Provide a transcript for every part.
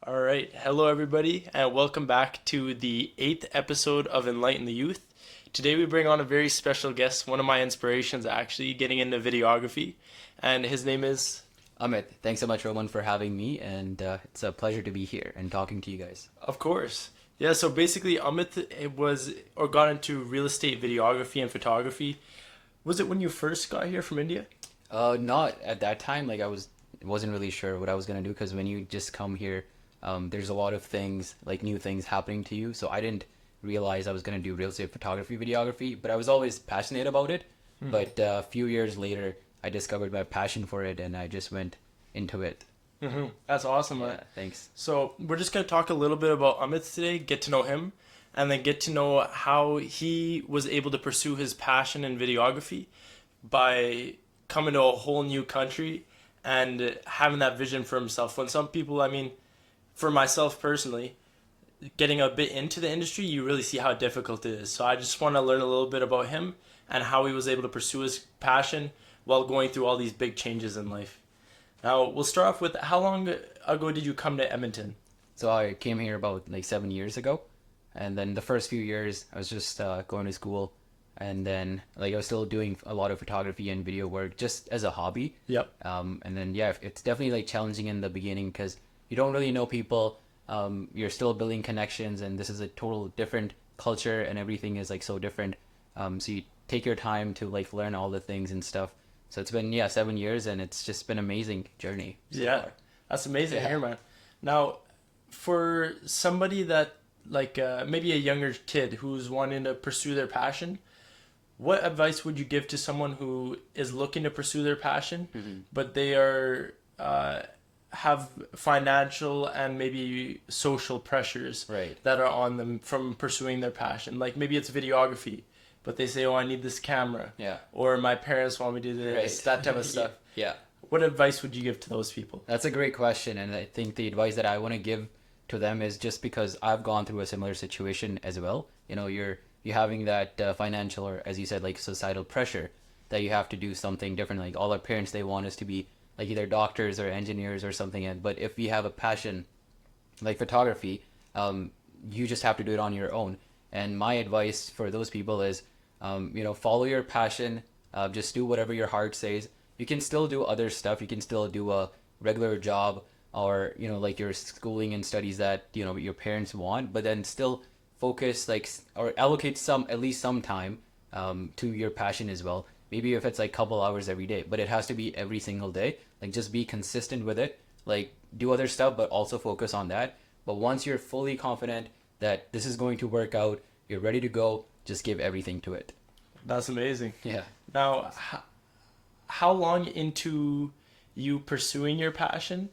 All right. Hello, everybody, and welcome back to the eighth episode of Enlighten the Youth. Today, we bring on a very special guest, one of my inspirations, actually, getting into videography, and his name is. Amit, thanks so much, Roman, for having me, and it's a pleasure to be here and talking to you guys. Of course. Yeah, so basically, Amit was or got into real estate videography and photography. Was it when you first got here from India? Not at that time. Wasn't really sure what I was gonna do because when you just come here, there's a lot of things like new things happening to you. So I didn't realize I was gonna do real estate photography, videography, but I was always passionate about it. But a few years later, I discovered my passion for it, and I just went into it. That's awesome. Yeah, thanks. So we're just going to talk a little bit about Amit today, get to know him, and then get to know how he was able to pursue his passion in videography by coming to a whole new country and having that vision for himself. When some people, I mean, for myself personally, getting a bit into the industry, you really see how difficult it is. So I just want to learn a little bit about him and how he was able to pursue his passion while going through all these big changes in life. Now, we'll start off with how long ago did you come to Edmonton? So I came here about like 7 years ago, and then the first few years I was just going to school, and then like I was still doing a lot of photography and video work just as a hobby. Yep. And then yeah, it's definitely like challenging in the beginning because you don't really know people. You're still building connections, and this is a total different culture, and everything is like so different. So you take your time to like learn all the things and stuff. So it's been 7 years, and it's just been an amazing journey so Yeah, far. that's amazing to Yeah. hear, man. Now, for somebody that, like, maybe a younger kid who's wanting to pursue their passion, what advice would you give to someone who is looking to pursue their passion, but they are have financial and maybe social pressures Right. that are on them from pursuing their passion? Like maybe it's videography, but they say, "Oh, I need this camera," Yeah. or "My parents want me to do this," Right. that type of stuff. Yeah. What advice would you give to those people? That's a great question, and I think the advice that I want to give to them is just because I've gone through a similar situation as well. You're having that financial or, as you said, like societal pressure that you have to do something different. Like all our parents, they want us to be like either doctors or engineers or something. And but if we have a passion like photography, you just have to do it on your own. And my advice for those people is, follow your passion. Just do whatever your heart says. You can still do other stuff. You can still do a regular job or, like your schooling and studies that, your parents want, but then still focus like, or allocate at least some time, to your passion as well. Maybe if it's like couple hours every day, but it has to be every single day. Like just be consistent with it. Like do other stuff, but also focus on that. But once you're fully confident that this is going to work out, you're ready to go, just give everything to it. That's amazing. Yeah. Now, how long into you pursuing your passion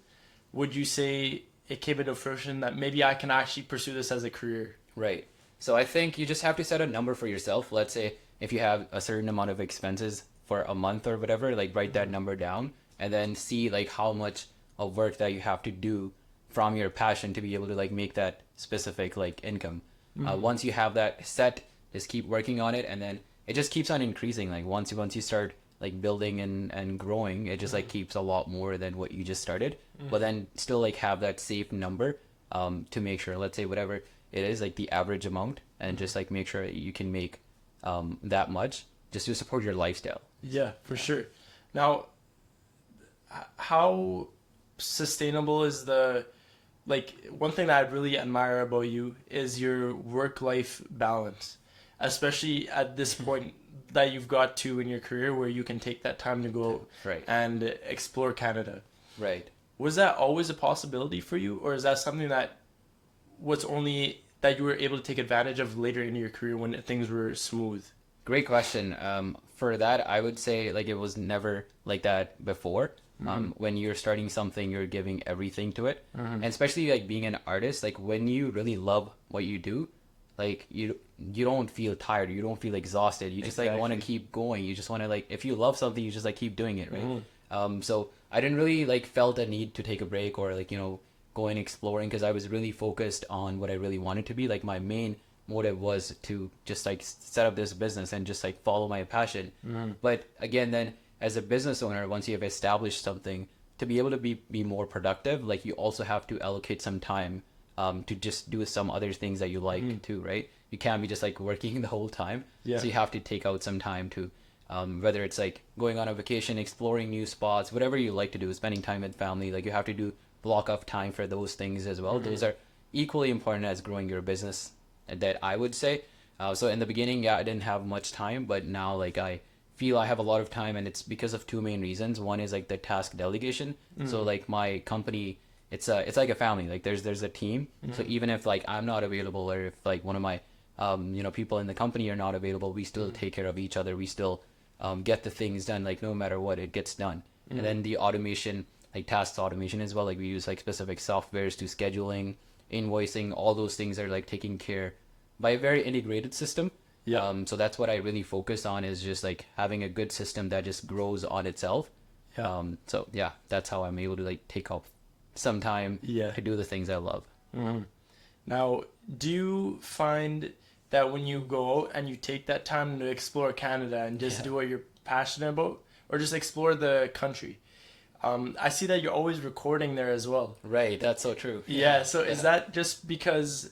would you say it came into fruition that maybe I can actually pursue this as a career? Right. So I think you just have to set a number for yourself. Let's say if you have a certain amount of expenses for a month or whatever, like write that number down and then see like how much of work that you have to do from your passion to be able to like make that specific like income. Once you have that set, just keep working on it, and then it just keeps on increasing. Like once you start like building and growing, it just like keeps a lot more than what you just started. But then still like have that safe number to make sure, let's say whatever it is, like the average amount, and just like make sure you can make that much just to support your lifestyle. Yeah, for sure. Now, how sustainable is the like one thing that I really admire about you is your work-life balance, especially at this point that you've got to in your career where you can take that time to go Right. and explore Canada. Right. Was that always a possibility for you, or is that something that was only that you were able to take advantage of later in your career when things were smooth? Great question. For that, I would say like it was never like that before. When you're starting something, you're giving everything to it, and especially like being an artist, like when you really love what you do, like you don't feel tired, you don't feel exhausted. You just like want to Exactly. keep going. You just want to like if you love something, you just like keep doing it, right? So I didn't really like felt a need to take a break or like going exploring because I was really focused on what I really wanted to be. Like my main motive was to just like set up this business and just like follow my passion. But again, then as a business owner, once you have established something, to be able to be more productive, like you also have to allocate some time to just do some other things that you like too, right? You can't be just like working the whole time. Yeah. So you have to take out some time to, whether it's like going on a vacation, exploring new spots, whatever you like to do, spending time with family, like you have to do block off time for those things as well. Those are equally important as growing your business, that I would say. So in the beginning, yeah, I didn't have much time, but now like I feel I have a lot of time, and it's because of two main reasons. One is like the task delegation. So like my company, it's like a family. Like there's a team. So even if like I'm not available, or if like one of my people in the company are not available, we still take care of each other. We still get the things done. Like no matter what, it gets done. And then the automation, like task automation as well. Like we use like specific softwares to scheduling, invoicing. All those things are like taken care by a very integrated system. Yeah. So that's what I really focus on, is just like having a good system that just grows on itself. Yeah. So yeah, that's how I'm able to like take up some time Yeah. to do the things I love. Now, do you find that when you go out and you take that time to explore Canada and just Yeah. do what you're passionate about, or just explore the country, I see that you're always recording there as well. Right, that's so true. Yeah, so is that just because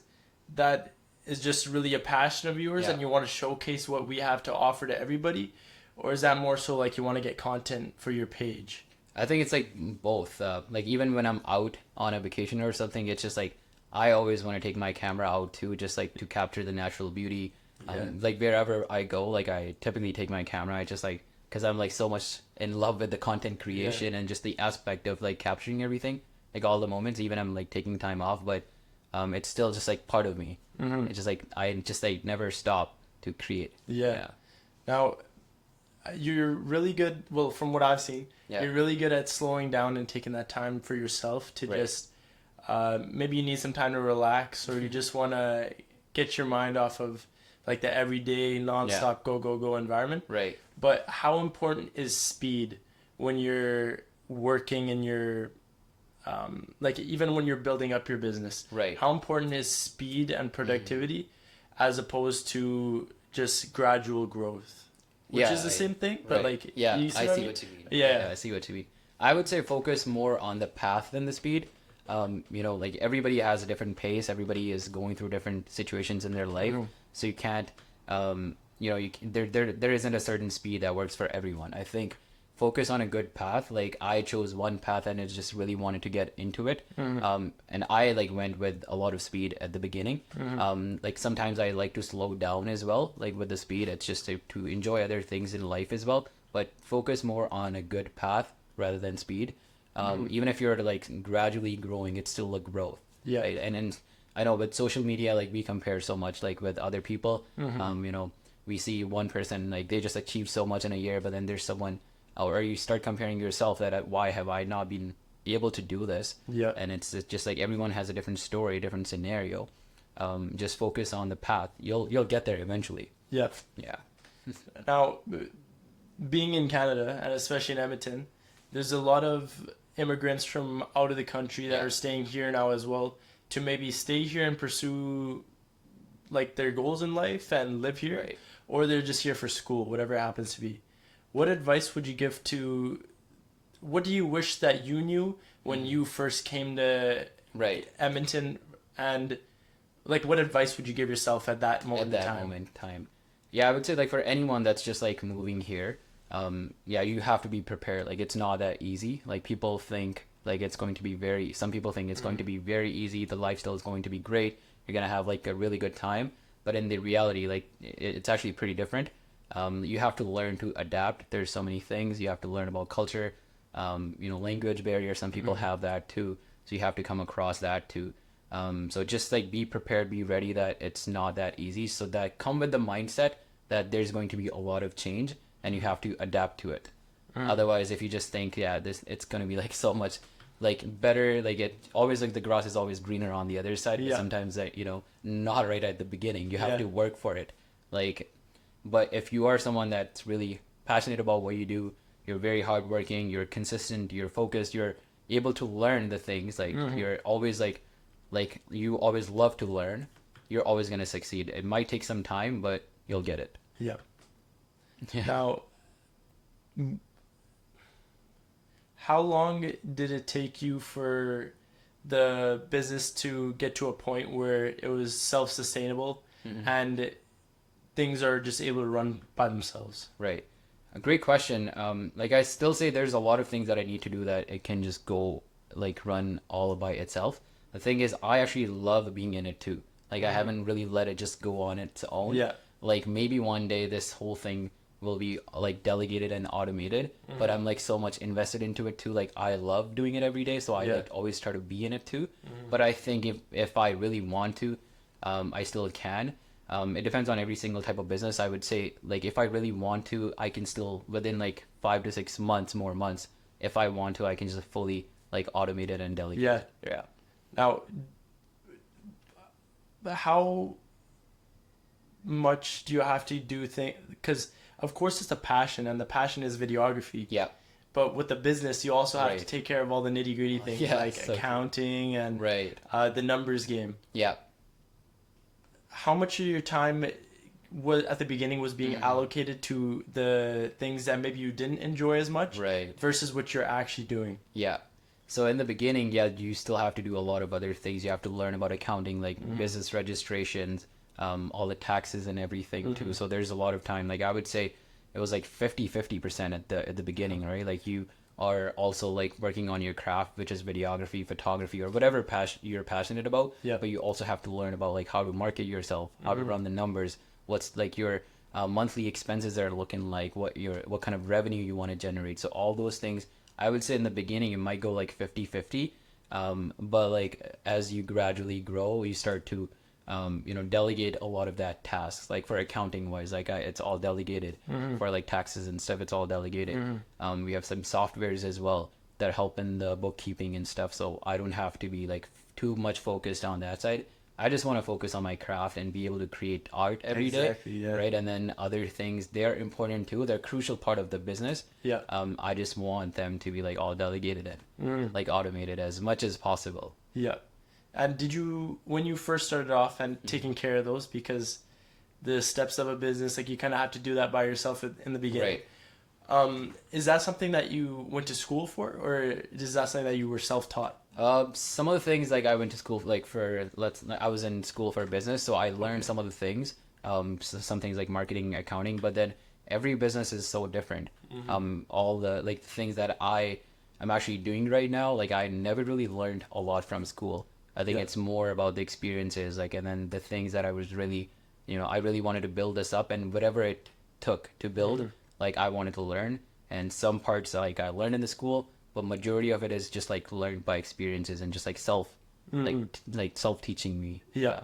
that is just really a passion of yours Yeah. and you want to showcase what we have to offer to everybody? Or is that more so like you want to get content for your page? I think it's like both. Like even when I'm out on a vacation or something, it's just like I always want to take my camera out too, just like to capture the natural beauty. Like wherever I go, like I typically take my camera. I just like, because I'm like so much in love with the content creation and just the aspect of like capturing everything, like all the moments. Even I'm like taking time off, but it's still just like part of me. It's just like I just like never stop to create. Yeah. Now, you're really good. Well, from what I've seen, Yeah. you're really good at slowing down and taking that time for yourself to Right. just. Maybe you need some time to relax, or you just want to get your mind off of like the everyday nonstop go environment. Right. But how important is speed when you're working in your like even when you're building up your business? Right. How important is speed and productivity as opposed to just gradual growth? Which is the same thing, but right. like Yeah, you see I what see mean? what you mean. Yeah. I see what you mean. I would say focus more on the path than the speed. Like everybody has a different pace. Everybody is going through different situations in their life, so you can't, there isn't a certain speed that works for everyone. I think focus on a good path. Like I chose one path and I just really wanted to get into it. And I like went with a lot of speed at the beginning. Like sometimes I like to slow down as well. Like with the speed, it's just to enjoy other things in life as well. But focus more on a good path rather than speed. Even if you're like gradually growing, it's still a growth. Yeah. Right? And then I know with social media, like we compare so much like with other people. We see one person like they just achieved so much in a year, but then there's someone, or you start comparing yourself that why have I not been able to do this? Yeah. And it's just like everyone has a different story, different scenario. Just focus on the path. You'll get there eventually. Yeah. Yeah. Now, being in Canada and especially in Edmonton, there's a lot of immigrants from out of the country that are staying here now as well to maybe stay here and pursue like their goals in life and live here, Right. or they're just here for school, whatever it happens to be. What advice would you give to? What do you wish that you knew when you first came to Right. Edmonton, and like what advice would you give yourself at that moment At in that time? moment in time. Yeah, I would say like for anyone that's just like moving here, you have to be prepared. Like it's not that easy. Like people think like it's going to be some people think it's going to be very easy. The lifestyle is going to be great. You're going to have like a really good time. But in the reality, like it's actually pretty different. You have to learn to adapt. There's so many things. You have to learn about culture, language barrier. Some people have that too. So you have to come across that too. So just like be prepared, be ready that it's not that easy. So that come with the mindset that there's going to be a lot of change and you have to adapt to it. Otherwise, if you just think, it's going to be like so much like better, like it always like the grass is always greener on the other side. But sometimes that, not right at the beginning. You have to work for it. Like, but if you are someone that's really passionate about what you do, you're very hardworking, you're consistent, you're focused, you're able to learn the things, like you're always like you always love to learn, you're always going to succeed. It might take some time, but you'll get it. Yeah. Yeah. Now, How long did it take you for the business to get to a point where it was self-sustainable Mhm. and things are just able to run by themselves? Right. A great question. Like I still say there's a lot of things that I need to do that it can just go like run all by itself. The thing is, I actually love being in it too. Like I haven't really let it just go on its own. Yeah. Like maybe one day this whole thing will be like delegated and automated, but I'm like so much invested into it too. Like I love doing it every day, so I Yeah. like always try to be in it too. But I think if I really want to, I still can. It depends on every single type of business. I would say, like, if I really want to, I can still, within like 5 to 6 months, more months, if I want to, I can just fully like automate it and delegate Yeah. it. Yeah. Now, how much do you have to do things? Because of course it's a passion, and the passion is videography. Yeah. But with the business, you also have to Right. take care of all the nitty gritty things Yeah, like so true. accounting and Right. the numbers game. Yeah. How much of your time was at the beginning was being allocated to the things that maybe you didn't enjoy as much Right. versus what you're actually doing? Yeah. So in the beginning, yeah, you still have to do a lot of other things. You have to learn about accounting, like business registrations, all the taxes and everything too. So there's a lot of time. Like I would say it was like 50% at the beginning, right? Like you are also like working on your craft, which is videography, photography, or whatever you're passionate about. Yeah. But you also have to learn about like how to market yourself, how to run the numbers, what's like your monthly expenses are looking like, what kind of revenue you want to generate. So all those things, I would say in the beginning it might go like 50-50, but like as you gradually grow, you start to delegate a lot of that tasks. Like for accounting wise, like it's all delegated. For like taxes and stuff, it's all delegated. We have some softwares as well that help in the bookkeeping and stuff, so I don't have to be like too much focused on that side. I just want to focus on my craft and be able to create art every day, Exactly, yeah. right? And then other things, they're important too. They're a crucial part of the business. Yeah. I just want them to be like all delegated and like automated as much as possible. Yeah. And did you, when you first started off and taking care of those, because the steps of a business, like you kind of have to do that by yourself in the beginning. Right. Is that something that you went to school for, or is that something that you were self-taught? Some of the things like I went to school like I was in school for business, so I learned some of the things. Some things like marketing, accounting, but then every business is so different. All the like things that I'm actually doing right now, like I never really learned a lot from school. I think Yeah. it's more about the experiences, like, and then the things that I was really, I really wanted to build this up, and whatever it took to build, like I wanted to learn. And some parts like I learned in the school, but majority of it is just like learned by experiences and just like like self teaching me. Yeah.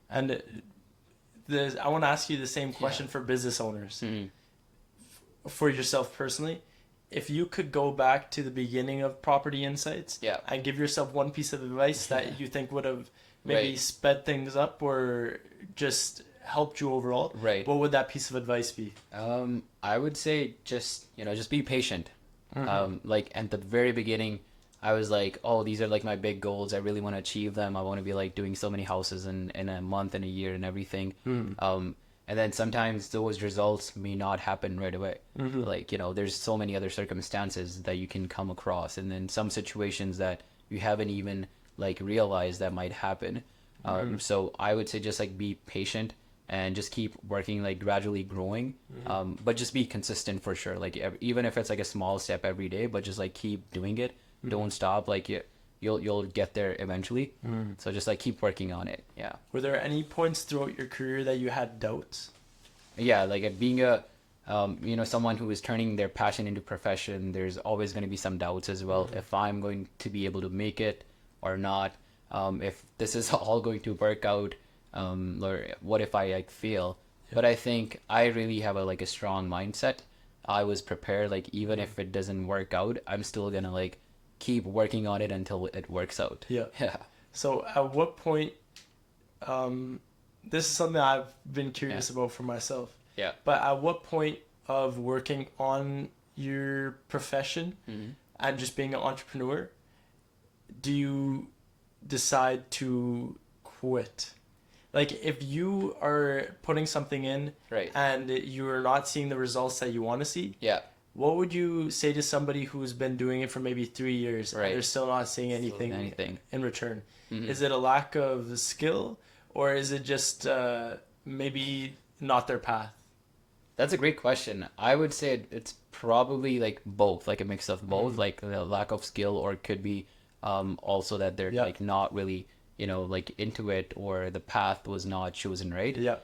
And I want to ask you the same question for business owners. For yourself personally, if you could go back to the beginning of Property Insights Yeah. and give yourself one piece of advice that you think would have maybe Right. sped things up or just helped you overall, Right. what would that piece of advice be? I would say just be patient. Like at the very beginning, I was like, oh, these are like my big goals. I really want to achieve them. I want to be like doing so many houses in a month and a year and everything. And then sometimes those results may not happen right away. Like, there's so many other circumstances that you can come across. And then some situations that you haven't even like realized that might happen. So I would say just like be patient and just keep working, like gradually growing. But just be consistent for sure. Like even if it's like a small step every day, but just like keep doing it. Don't stop. Like you'll get there eventually. So just like keep working on it. Yeah. Were there any points throughout your career that you had doubts? Yeah, like being a someone who is turning their passion into profession, there's always going to be some doubts as well. If I'm going to be able to make it or not, if this is all going to work out, or what if I like fail. But I think I really have a strong mindset. I was prepared, like even if it doesn't work out, I'm still gonna like keep working on it until it works out. Yeah. Yeah. So at what point, this is something I've been curious about for myself, Yeah. but at what point of working on your profession and just being an entrepreneur, do you decide to quit? Like if you are putting something in Right. and you're not seeing the results that you want to see, Yeah. what would you say to somebody who's been doing it for maybe 3 years and Right. they're still not seeing Still anything in return? Mhm. Is it a lack of skill, or is it just maybe not their path? That's a great question. I would say it's probably like both, like a mix of both, Mm. like the lack of skill, or it could be also that they're Yeah. like not really, like into it, or the path was not chosen right. Yeah.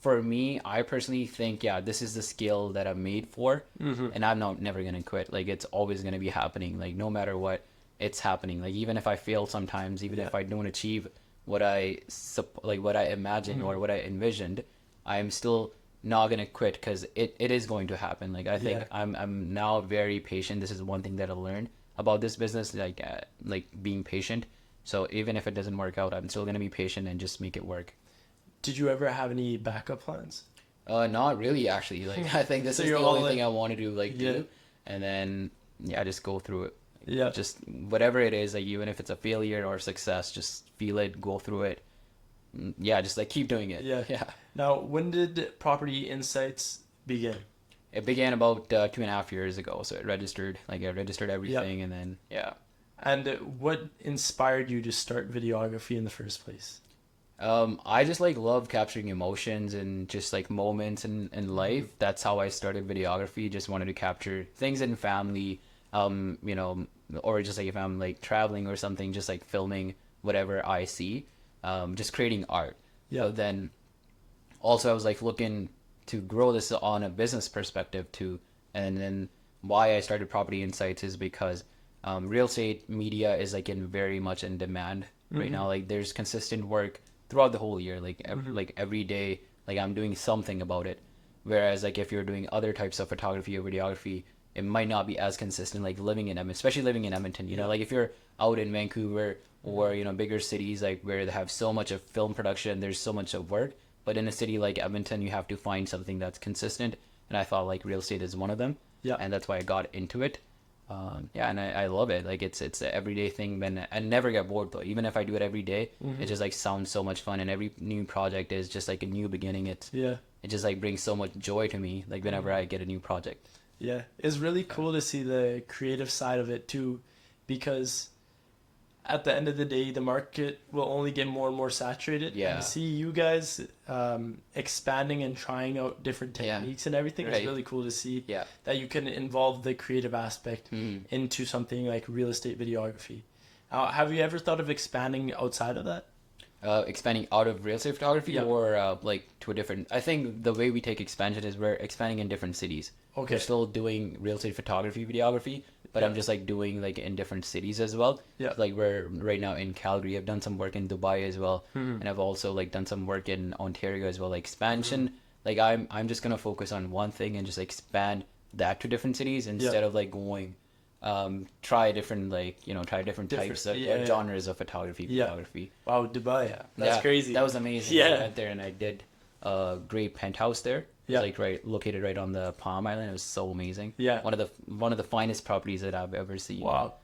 For me, I personally think, yeah, this is the skill that I'm made for, Mm-hmm. and I'm not never gonna quit. Like it's always gonna be happening. Like no matter what, it's happening. Like even if I fail sometimes, even Yeah. if I don't achieve what like what I imagined or what I envisioned, I'm still not gonna quit because it is going to happen. Like I think Yeah. I'm now very patient. This is one thing that I learned about this business, like being patient. So even if it doesn't work out, I'm still gonna be patient and just make it work. Did you ever have any backup plans? Not really, actually. Like I think this So is you're the all only thing in. I want to do, like Yeah. do, and then yeah, just go through it. Yeah. Just whatever it is, like even if it's a failure or success, just feel it, go through it. Yeah, just like keep doing it. Yeah. Yeah. Now, when did Property Insights begin? It began about 2.5 years ago, so I registered everything, and then yeah. And what inspired you to start videography in the first place? I just like love capturing emotions and just like moments in life. That's how I started videography. Just wanted to capture things in family, or just like if I'm like traveling or something, just like filming whatever I see, just creating art. Yeah. So then also I was like looking to grow this on a business perspective too. And then why I started Property Insights is because real estate media is like in very much in demand right now. Like there's consistent work throughout the whole year, like like every day, like I'm doing something about it. Whereas like if you're doing other types of photography or videography, it might not be as consistent. Like living in Edmonton, especially living in Edmonton, like if you're out in Vancouver or bigger cities like where they have so much of film production, there's so much of work. But in a city like Edmonton, you have to find something that's consistent, and I thought like real estate is one of them. Yeah. And that's why I got into it. Yeah, and I love it. Like it's an everyday thing. And I never get bored though. Even if I do it every day, it just like sounds so much fun. And every new project is just like a new beginning. Yeah. It just like brings so much joy to me. Like whenever I get a new project. Yeah. It's really cool to see the creative side of it too, because at the end of the day, the market will only get more and more saturated. Yeah. And to see you guys expanding and trying out different Yeah. techniques and everything is Right. really cool to see. Yeah. That you can involve the creative aspect Mhm. into something like real estate videography. Have you ever thought of expanding outside of that? Expanding out of real estate photography Yeah. or like to a different. I think the way we take expansion is we're expanding in different cities. Okay. We're still doing real estate photography, videography, but I'm Yeah. just like doing like in different cities as well. Yeah. Like we're right now in Calgary. I've done some work in Dubai as well, Mhm. and I've also like done some work in Ontario as well. Like expansion, like I'm just gonna focus on one thing and just expand that to different cities instead of like going try different types of yeah. genres of photography, Yeah. videography. Wow, Dubai. That's Yeah, crazy. That was amazing. Yeah. I went there and I did a great penthouse there. It Yeah. was like located right on the Palm Island. It was so amazing. Yeah. One of the finest properties that I've ever seen. Wow.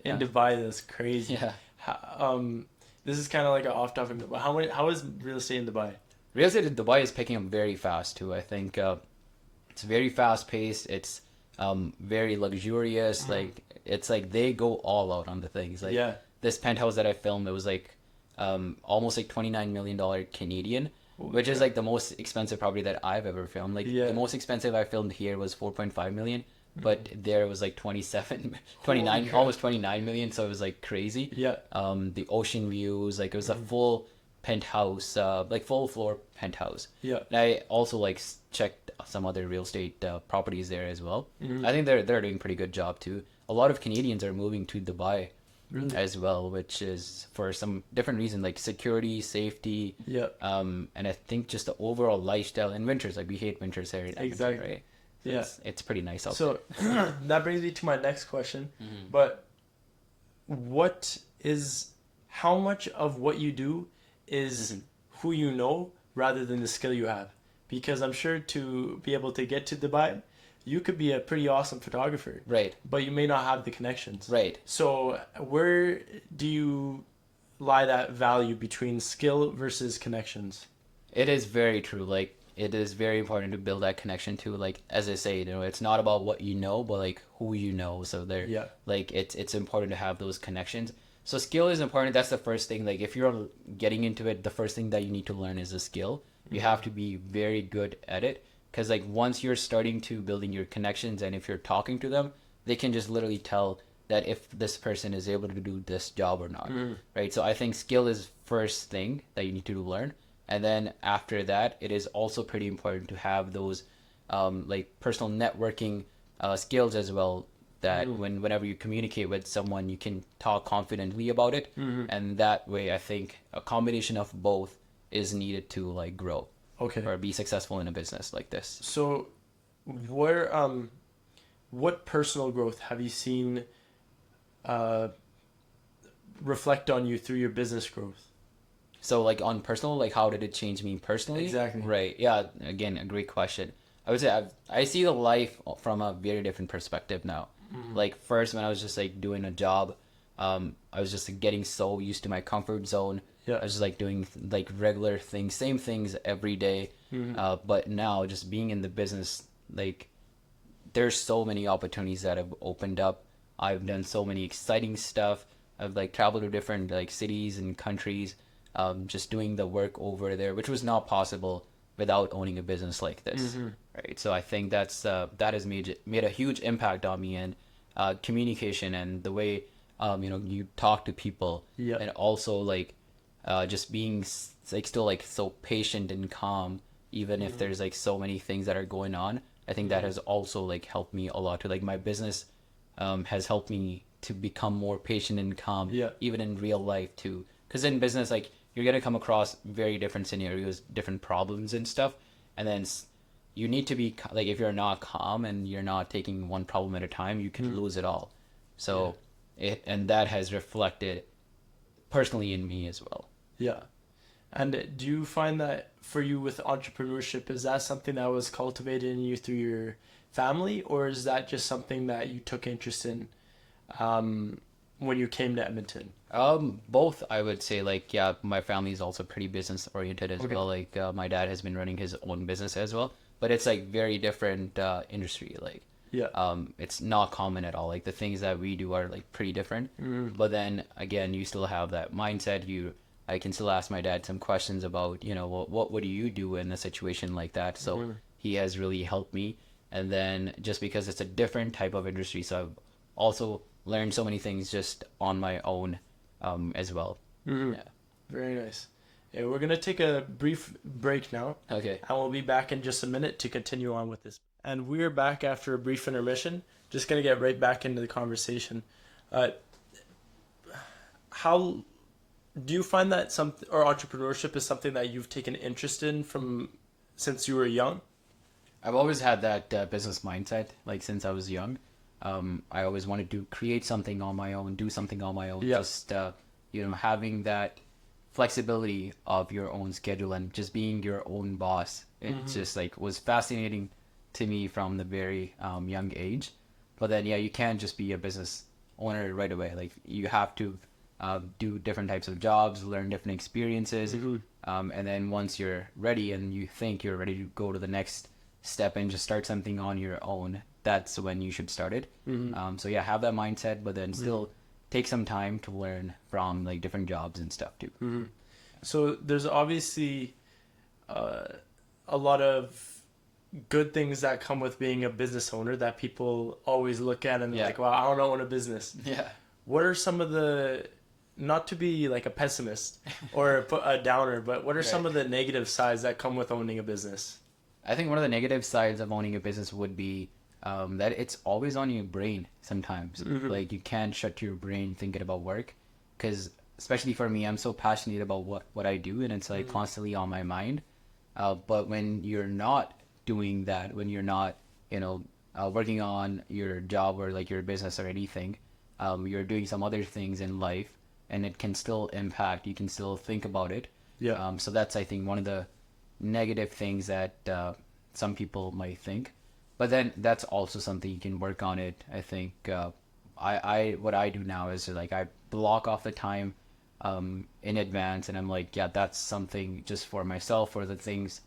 In Yeah. Dubai, that's crazy. Yeah. This is kind of like an off topic, but how is real estate in Dubai? Real estate in Dubai is picking up very fast too. I think it's very fast paced. It's very luxurious. Like it's like they go all out on the things. Like Yeah. this penthouse that I filmed, it was like almost like $29 million Canadian, which is like the most expensive property that I've ever filmed. Like Yeah. the most expensive I filmed here was 4.5 million, but there it was like 29, crap. almost 29 million. So it was like crazy. Yeah. The ocean views, like it was a full penthouse, like full floor penthouse. Yeah. And I also like checked some other real estate properties there as well. Mhm. I think they're doing a pretty good job too. A lot of Canadians are moving to Dubai Really? as well, which is for some different reason, like security, safety, Yeah. and I think just the overall lifestyle in winters. Like we hate winters here in Edmonton, Exactly. right? So Yeah. it's pretty nice out So that brings me to my next question. there. Mhm. But how much of what you do is Mhm. who you know rather than the skill you have? Because I'm sure to be able to get to Dubai, you could be a pretty awesome photographer, Right, but you may not have the connections. right. So where do you lie that value between skill versus connections? It is very true. Like it is very important to build that connection too. Like as I say, it's not about what you know, but like who you know. So there, Yeah. like it's important to have those connections. So skill is important. That's the first thing. Like if you're getting into it, the first thing that you need to learn is a skill. You have to be very good at it, because like once you're starting to building your connections, and if you're talking to them, they can just literally tell that if this person is able to do this job or not, right? So I think skill is first thing that you need to learn, and then after that, it is also pretty important to have those like personal networking skills as well. That whenever you communicate with someone, you can talk confidently about it, and that way, I think a combination of both is needed to like grow Okay. or be successful in a business like this. So, where what personal growth have you seen uh, reflect on you through your business growth? So like on personal, like how did it change me personally? Exactly. Right. Yeah. Again, a great question. I would say I see the life from a very different perspective now. Like first, when I was just like doing a job, I was just like, getting so used to my comfort zone. Yeah. I was just like doing like regular things, same things every day. But now just being in the business, like there's so many opportunities that have opened up. I've done so many exciting stuff. I've like traveled to different like cities and countries, just doing the work over there, which was not possible without owning a business like this, right? So I think that has made a huge impact on me, and communication and the way you talk to people, Yeah. and also like just being like still like so patient and calm, even if there's like so many things that are going on. I think that has also like helped me a lot to like my business has helped me to become more patient and calm, Yeah. even in real life too. Because in business, like you're gonna come across very different scenarios, different problems and stuff, and then you need to be like if you're not calm and you're not taking one problem at a time, you can lose it all. So and that has reflected personally in me as well. Yeah. And do you find that for you with entrepreneurship, is that something that was cultivated in you through your family, or is that just something that you took interest in when you came to Edmonton? Both, I would say. Like, yeah, my family is also pretty business oriented as Okay. well. Like, my dad has been running his own business as well, but it's like very different industry. Like, Yeah. it's not common at all. Like the things that we do are like pretty different. But then again, you still have that mindset. I can still ask my dad some questions about, what would you do in a situation like that? So he has really helped me. And then just because it's a different type of industry, so I've also learned so many things just on my own as well. Yeah. Very nice. Yeah, we're gonna take a brief break now, Okay. and we'll be back in just a minute to continue on with this. And we're back after a brief intermission. Just gonna get right back into the conversation. Uh, how do you find that or entrepreneurship is something that you've taken interest in from since you were young? I've always had that business mindset, like since I was young. I always wanted to create something on my own, do something on my own. Yeah. Just having that flexibility of your own schedule and just being your own boss. It just like was fascinating to me from the very young age. But then you can't just be a business owner right away. Like you have to do different types of jobs, learn different experiences, and then once you're ready and you think you're ready to go to the next step and just start something on your own, that's when you should start it. So have that mindset, but then still take some time to learn from like different jobs and stuff too. So there's obviously a lot of good things that come with being a business owner that people always look at and they're like, "Wow, I don't own a business." Yeah. What are some of the, not to be like a pessimist or a downer, but what are some of the negative sides that come with owning a business? I think one of the negative sides of owning a business would be that it's always on your brain sometimes. Like you can't shut your brain thinking about work, because especially for me, I'm so passionate about what I do, and it's like constantly on my mind. But when you're not doing that, when you're not, working on your job or like your business or anything, you're doing some other things in life, and it can still impact. You can still think about it. Yeah. So that's, I think, one of the negative things that some people might think. But then that's also something you can work on it. I think I what I do now is like I block off the time in advance, and I'm like, that's something just for myself, for the things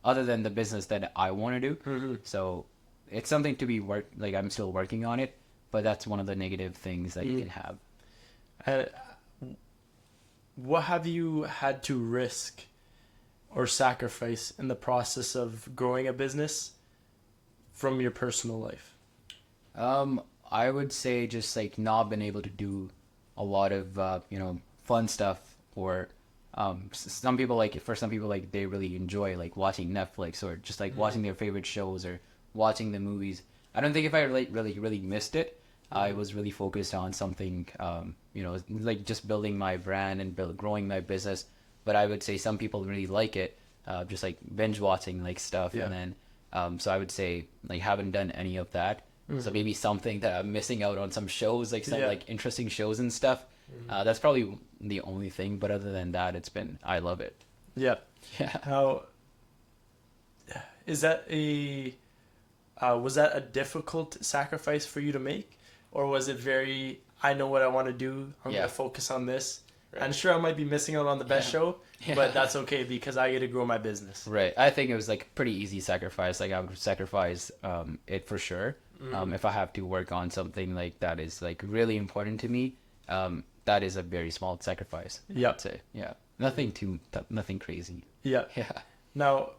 other than the business that I want to do. Mm-hmm. So it's something to be like I'm still working on it, but that's one of the negative things that you can have. And what have you had to risk or sacrifice in the process of growing a business from your personal life? I would say just like not being able to do a lot of fun stuff, or some people like for some people like they really enjoy like watching Netflix or just like watching their favorite shows or watching the movies. I don't think if I really missed it, I was really focused on something, like just building my brand and growing my business. But I would say some people really like it, just like binge watching like stuff, Yeah. and then so I would say like haven't done any of that. So maybe something that I'm missing out on some shows, like some like interesting shows and stuff. That's probably the only thing. But other than that, I love it. Yeah. Yeah. How is that was that a difficult sacrifice for you to make, or was it very, I know what I want to do, I'm Yeah. gonna focus on this, Right. and sure I might be missing out on the best Yeah. show, Yeah. but that's okay because I get to grow my business. Right. I think it was like pretty easy sacrifice. Like I would sacrifice it for sure. If I have to work on something like that is like really important to me, that is a very small sacrifice. Yep. I'd say. Yeah. Nothing crazy. Yeah. Yeah. Now,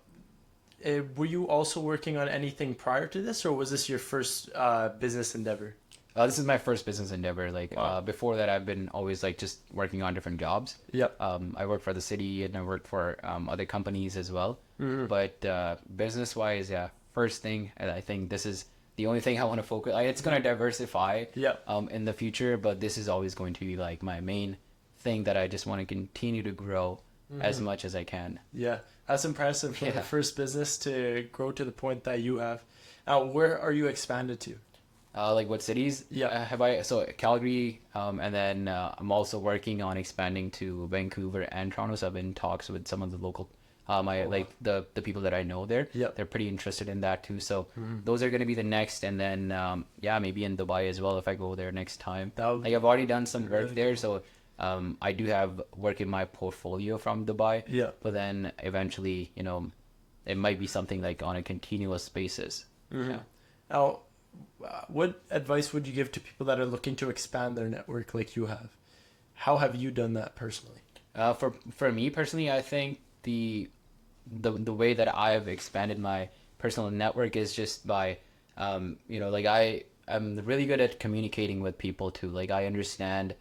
were you also working on anything prior to this, or was this your first business endeavor? This is my first business endeavor. Like Wow. before that, I've been always like just working on different jobs. Yep. I worked for the city and I worked for other companies as well. Mm-hmm. But business wise, yeah, first thing, and I think this is the only thing I want to focus. It's going to diversify Yep. in the future, but this is always going to be like my main thing that I just want to continue to grow as much as I can. Yeah, that's impressive for the Yeah. first business to grow to the point that you have. Now, where are you expanded to? Like what cities? Yeah. Have I? So Calgary, and then I'm also working on expanding to Vancouver and Toronto. So I've been in talks with some of the local, like the people that I know there. Yep. They're pretty interested in that too. So those are going to be the next, and then maybe in Dubai as well if I go there next time. That would Like I've already done some work really there, so I do have work in my portfolio from Dubai. Yeah. But then eventually, it might be something like on a continuous basis. Yeah. Now, what advice would you give to people that are looking to expand their network like you have? How have you done that personally? For me personally, I think the way that I've expanded my personal network is just by like I'm really good at communicating with people too. Like I understand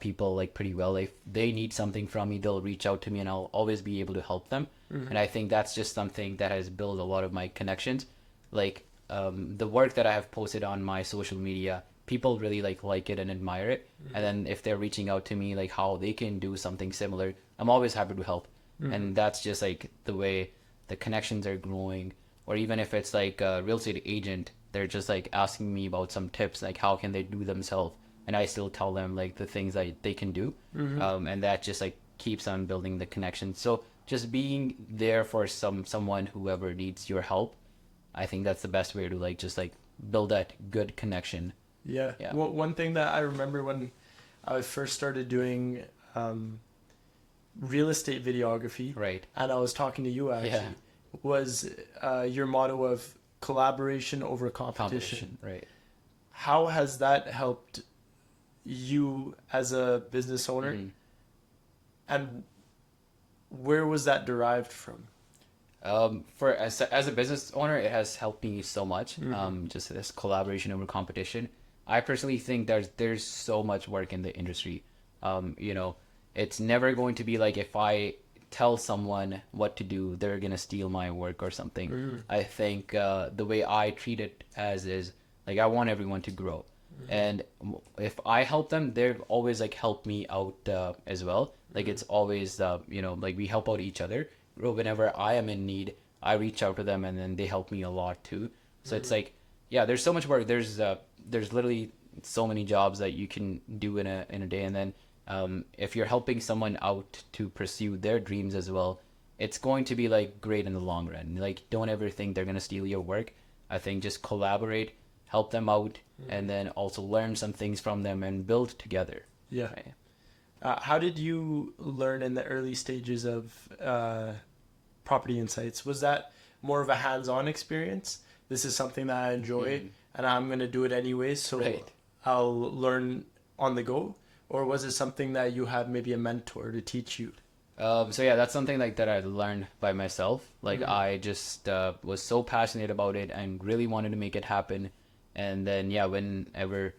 people like pretty well. If they need something from me, they'll reach out to me and I'll always be able to help them. And I think that's just something that has built a lot of my connections. Like the work that I have posted on my social media, people really like it and admire it. And then if they're reaching out to me like how they can do something similar, I'm always happy to help. And that's just like the way the connections are growing. Or even if it's like a real estate agent, they're just like asking me about some tips, like how can they do themselves, and I still tell them like the things that they can do. And that just like keeps on building the connection. So just being there for someone whoever needs your help, I think that's the best way to like just like build that good connection. Yeah. Yeah. Well, one thing that I remember when I first started doing real estate videography, Right. and I was talking to you actually, was your motto of collaboration over competition. Right. How has that helped you as a business owner? And where was that derived from? For as a business owner, it has helped me so much. Just this collaboration over competition. I personally think there's so much work in the industry. It's never going to be like if I tell someone what to do, they're gonna steal my work or something. I think the way I treat it as is like I want everyone to grow, and if I help them, they've always like helped me out as well. Like it's always like we help out each other. Whenever I am in need, I reach out to them, and then they help me a lot too. So it's like there's so much work. There's literally so many jobs that you can do in a day, and then if you're helping someone out to pursue their dreams as well, it's going to be like great in the long run. Like don't ever think they're gonna steal your work. I think just collaborate, help them out, and then also learn some things from them and build together. Yeah. Right? How did you learn in the early stages of Property Insights? Was that more of a hands-on experience. This is something that I enjoy, and I'm gonna do it anyways. So Right. I'll learn on the go. Or was it something that you had maybe a mentor to teach you? So yeah, that's something like that I learned by myself. Like I just was so passionate about it and really wanted to make it happen. And then yeah, whenever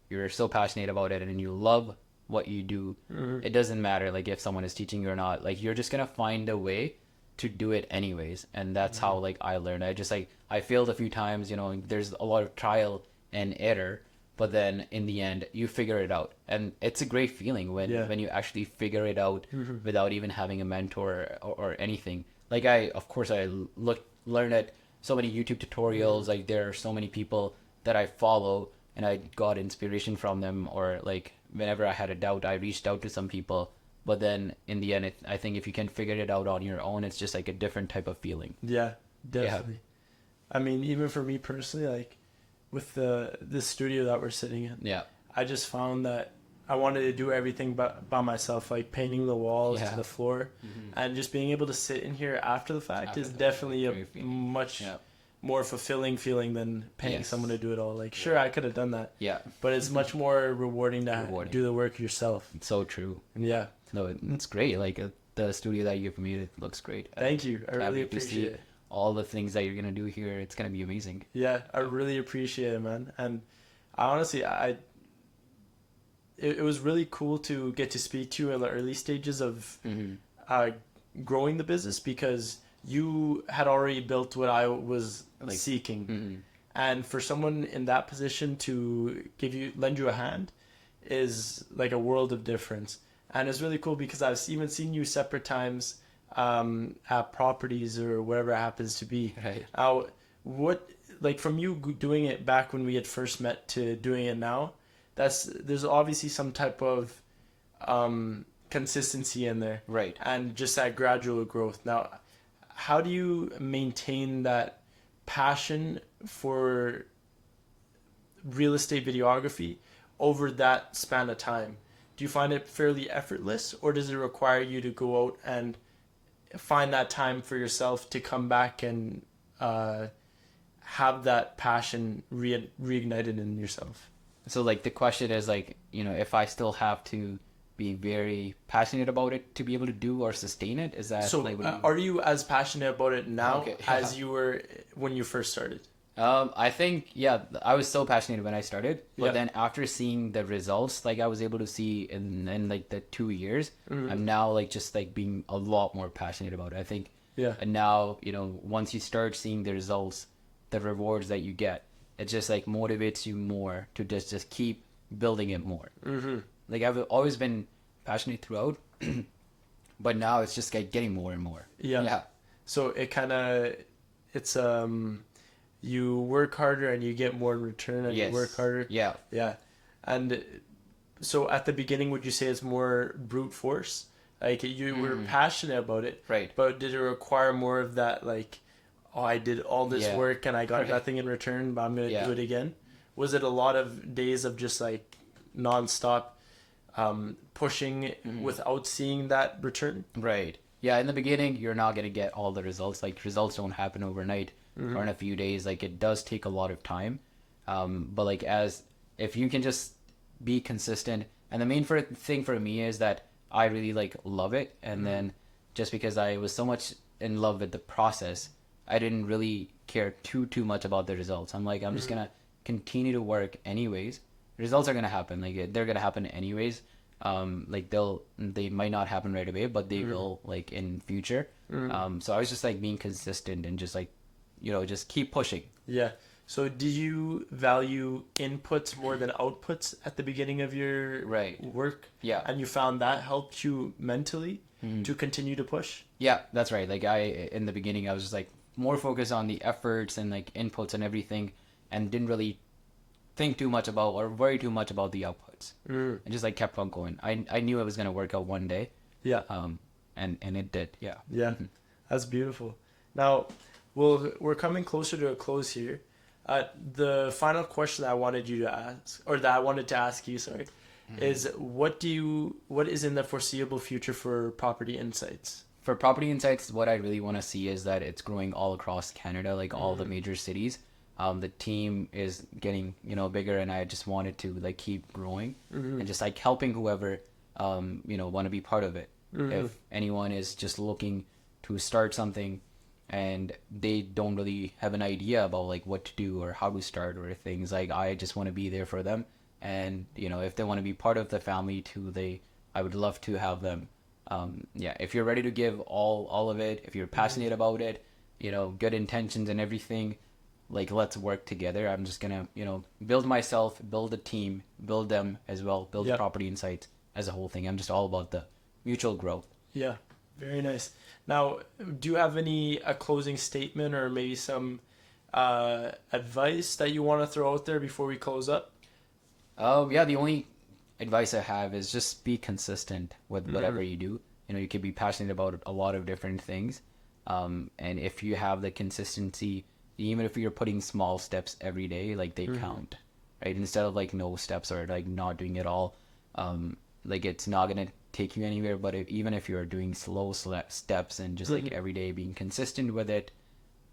you're so passionate about it and you love what you do, it doesn't matter like if someone is teaching you or not. Like you're just gonna find a way to do it anyways. And that's how like I learned. I just like I failed a few times, you know, there's a lot of trial and error, but then in the end you figure it out. And it's a great feeling when you actually figure it out without even having a mentor or anything. Like I of course I learned at so many YouTube tutorials, like there are so many people that I follow and I got inspiration from them, or like whenever I had a doubt I reached out to some people. But then in the end I think if you can figure it out on your own, it's just like a different type of feeling. Yeah, definitely. I mean, even for me personally, like with this studio that we're sitting in, Yeah. I just found that I wanted to do everything by myself, like painting the walls to the floor, and just being able to sit in here after the fact is definitely a much more fulfilling feeling than paying someone to do it all. Like, sure, I could have done that, Yeah. but it's much more rewarding to do the work yourself. It's so true. And yeah, No, it's great. Like the studio that you've made, it looks great. thank you. I really Happy to see appreciate it. all the things that you're gonna do here. It's gonna be amazing. Yeah, I really appreciate it, man. And I honestly, it was really cool to get to speak to you in the early stages of growing the business, because you had already built what I was seeking. And for someone in that position to lend you a hand is like a world of difference. And it's really cool because I've even seen you separate times at properties or wherever it happens to be. Right. Now, what, like from you doing it back when we had first met to doing it now, there's obviously some type of consistency in there. Right. And just that gradual growth. Now, how do you maintain that passion for real estate videography over that span of time? Do you find it fairly effortless, or does it require you to go out and find that time for yourself to come back and have that passion reignited in yourself? So like the question is like, you know, if I still have to be very passionate about it to be able to do or sustain it, is that so? Like Are you as passionate about it now Okay. as you were when you first started? I think, yeah, I was so passionate when I started, but Yeah. then after seeing the results, like I was able to see in like the 2 years, I'm now like just like being a lot more passionate about it. I think, Yeah. and now, you know, once you start seeing the results, the rewards that you get, it just like motivates you more to just keep building it more. Like I've always been passionate throughout, but now it's just like getting more and more. Yeah. Yeah. So it's you work harder and you get more in return, and Yes. you work harder. Yeah. Yeah. And so at the beginning, would you say it's more brute force? Like you were passionate about it, Right. but did it require more of that, like, oh, I did all this Yeah. work and I got Right. nothing in return, but I'm going to Yeah. do it again? Was it a lot of days of just like nonstop pushing without seeing that return? Right. Yeah, in the beginning, you're not going to get all the results. Like, results don't happen overnight or in a few days. Like, it does take a lot of time. But, like, if you can just be consistent. And the main thing for me is that I really, like, love it. And then just because I was so much in love with the process, I didn't really care too much about the results. I'm like, I'm just going to continue to work anyways. Results are going to happen. Like, they're going to happen anyways. Like they might not happen right away, but they will, like, in future. So I was just like being consistent and just like, you know, just keep pushing. Yeah. So did you value inputs more than outputs at the beginning of your work? Yeah. And you found that helped you mentally to continue to push? Yeah, that's right. Like in the beginning, I was just like more focused on the efforts and like inputs and everything, and didn't really think too much about or worry too much about the outputs. And just like kept on going. I knew it was gonna work out one day. Yeah. And it did. Yeah. Yeah. That's beautiful. Now, we're coming closer to a close here. The final question that I wanted you to ask, or that I wanted to ask you, is what is in the foreseeable future for Property Insights? For Property Insights, what I really want to see is that it's growing all across Canada, like all the major cities. The team is getting, bigger, and I just wanted to like keep growing and just like helping whoever, want to be part of it. If anyone is just looking to start something and they don't really have an idea about like what to do or how to start or things, like I just want to be there for them. And, if they want to be part of the family too, I would love to have them. Yeah, if you're ready to give all of it, if you're passionate about it, good intentions and everything, like let's work together. I'm just gonna, build myself, build a team, build them as well, build Yeah. Property Insights as a whole thing. I'm just all about the mutual growth. Yeah, very nice. Now, do you have a closing statement or maybe some advice that you want to throw out there before we close up? Yeah, the only advice I have is just be consistent with whatever you do. You could be passionate about a lot of different things. And if you have the consistency, even if you're putting small steps every day, like they count, right? Instead of like no steps or like not doing it all, like it's not gonna take you anywhere. But even if you're doing slow steps and just like every day being consistent with it,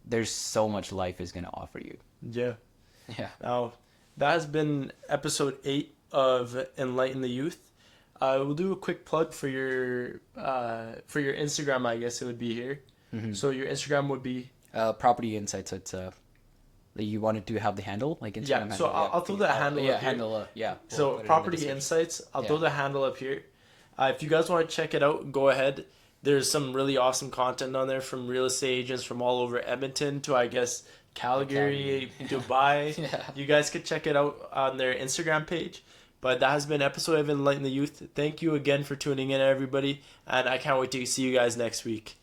there's so much life is gonna offer you. Yeah. Yeah. Now, that has been episode 8 of Enlighten the Youth. We'll do a quick plug for your Instagram. I guess it would be here. So your Instagram would be Property Insights. So it's like you wanted to have the handle like Instagram. yeah. Handle, So I'll throw the handle yeah, up here. handle. Yeah. So We'll put it in the Property description. Insights. I'll Yeah. throw the handle up here. If you guys want to check it out, go ahead. There's some really awesome content on there from real estate agents from all over Edmonton to I guess Calgary, Dubai. Yeah. You guys could check it out on their Instagram page. But that has been an episode of Enlighten the Youth. Thank you again for tuning in, everybody. And I can't wait to see you guys next week.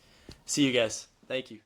See you guys. Thank you.